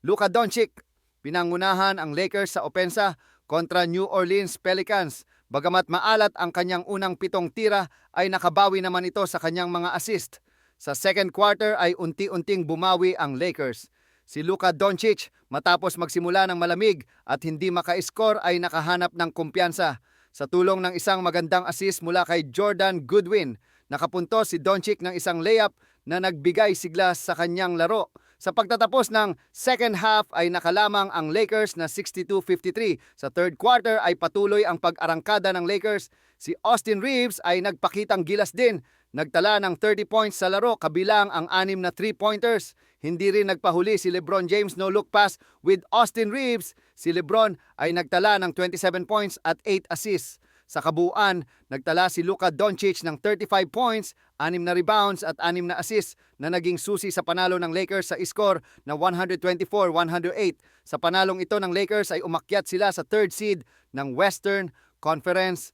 Luka Doncic, pinangunahan ang Lakers sa opensa kontra New Orleans Pelicans. Bagamat maalat ang kanyang unang 7 tira ay nakabawi naman ito sa kanyang mga assist. Sa second quarter ay unti-unting bumawi ang Lakers. Si Luka Doncic matapos magsimula ng malamig at hindi maka-score ay nakahanap ng kumpiyansa. Sa tulong ng isang magandang assist mula kay Jordan Goodwin, nakapunto si Doncic ng isang layup na nagbigay sigla sa kanyang laro. Sa pagtatapos ng second half ay nakalamang ang Lakers na 62-53. Sa third quarter ay patuloy ang pag-arangkada ng Lakers. Si Austin Reeves ay nagpakitang gilas din. Nagtala ng 30 points sa laro kabilang ang 6 na 3-pointers. Hindi rin nagpahuli si LeBron James no look pass with Austin Reeves. Si LeBron ay nagtala ng 27 points at 8 assists. Sa kabuuan, nagtala si Luka Doncic ng 35 points, 6 na rebounds at 6 na assists na naging susi sa panalo ng Lakers sa score na 124-108. Sa panalong ito ng Lakers ay umakyat sila sa third seed ng Western Conference.